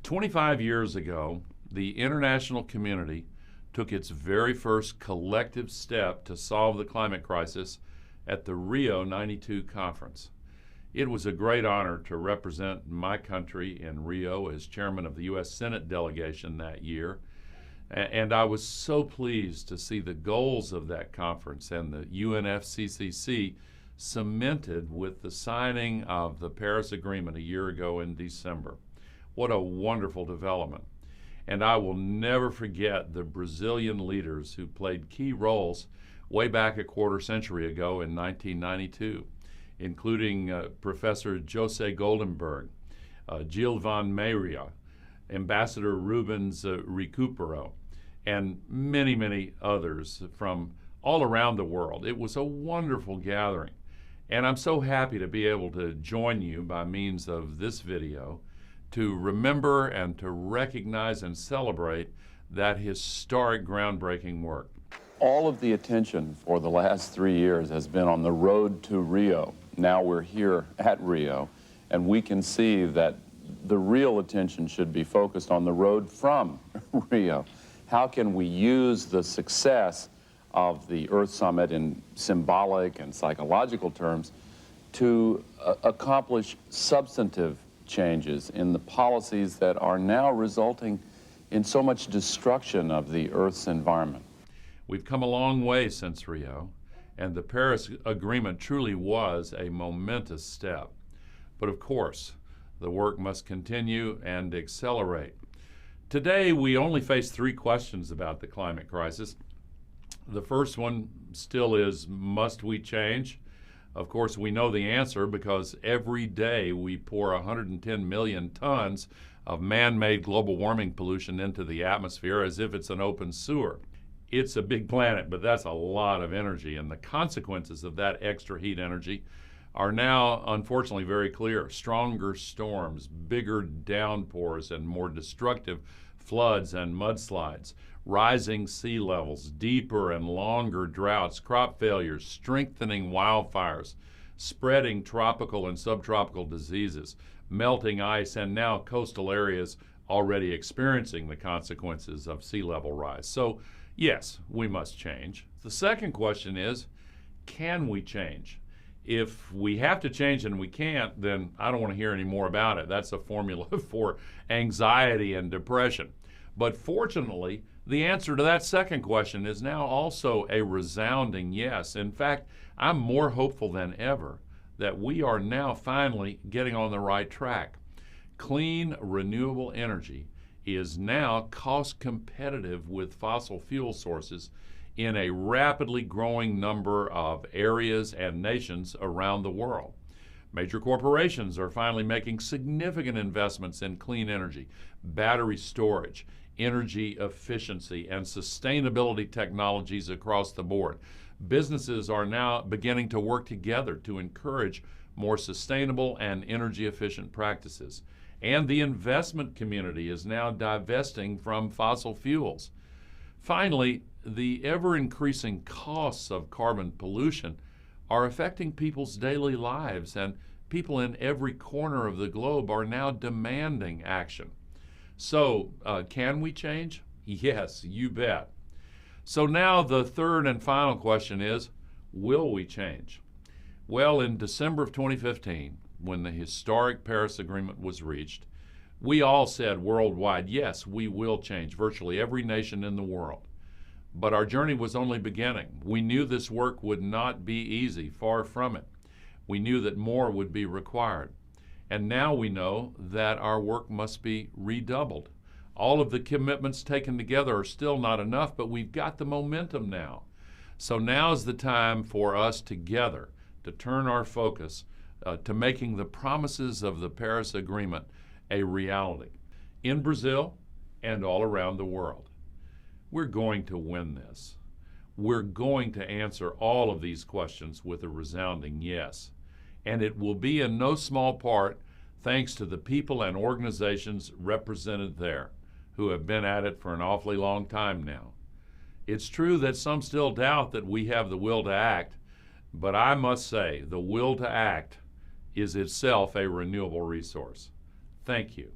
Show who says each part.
Speaker 1: 25 years ago, the international community took its very first collective step to solve the climate crisis at the Rio '92 conference. It was a great honor to represent my country in Rio as chairman of the U.S. Senate delegation that year. And I was so pleased to see the goals of that conference and the UNFCCC cemented with the signing of the Paris Agreement a year ago in December. What a wonderful development. And I will never forget the Brazilian leaders who played key roles way back a quarter century ago in 1992, including Professor José Goldenberg, Gil van Meiria, Ambassador Rubens Recupero, and many, many others from all around the world. It was a wonderful gathering, and I'm so happy to be able to join you by means of this video to remember and to recognize and celebrate that historic, groundbreaking work.
Speaker 2: All of the attention for the last 3 years has been on the road to Rio. Now we're here at Rio, and we can see that the real attention should be focused on the road from Rio. How can we use the success of the Earth Summit in symbolic and psychological terms to accomplish substantive changes in the policies that are now resulting in so much destruction of the Earth's environment?
Speaker 1: We've come a long way since Rio, and the Paris Agreement truly was a momentous step. But of course, the work must continue and accelerate. Today, we only face 3 questions about the climate crisis. The first one still is, must we change? Of course, we know the answer because every day we pour 110 million tons of man-made global warming pollution into the atmosphere as if it's an open sewer. It's a big planet, but that's a lot of energy, and the consequences of that extra heat energy are now, unfortunately, very clear. Stronger storms, bigger downpours, and more destructive floods and mudslides, rising sea levels, deeper and longer droughts, crop failures, strengthening wildfires, spreading tropical and subtropical diseases, melting ice, and now coastal areas already experiencing the consequences of sea level rise. So, yes, we must change. The second question is, can we change? If we have to change and we can't, then I don't want to hear any more about it. That's a formula for anxiety and depression. But fortunately, the answer to that second question is now also a resounding yes. In fact, I'm more hopeful than ever that we are now finally getting on the right track. Clean, renewable energy is now cost competitive with fossil fuel sources in a rapidly growing number of areas and nations around the world. Major corporations are finally making significant investments in clean energy, battery storage, energy efficiency, and sustainability technologies across the board. Businesses are now beginning to work together to encourage more sustainable and energy efficient practices. And the investment community is now divesting from fossil fuels. Finally, the ever-increasing costs of carbon pollution are affecting people's daily lives, and people in every corner of the globe are now demanding action. So, can we change? Yes, you bet. So now the third and final question is, will we change? Well, in December of 2015, when the historic Paris Agreement was reached, we all said worldwide, yes, we will change, virtually every nation in the world. But our journey was only beginning. We knew this work would not be easy, far from it. We knew that more would be required. And now we know that our work must be redoubled. All of the commitments taken together are still not enough, but we've got the momentum now. So now's the time for us together to turn our focus to making the promises of the Paris Agreement a reality in Brazil and all around the world. We're going to win this. We're going to answer all of these questions with a resounding yes. And it will be in no small part thanks to the people and organizations represented there who have been at it for an awfully long time now. It's true that some still doubt that we have the will to act, but I must say the will to act is itself a renewable resource. Thank you.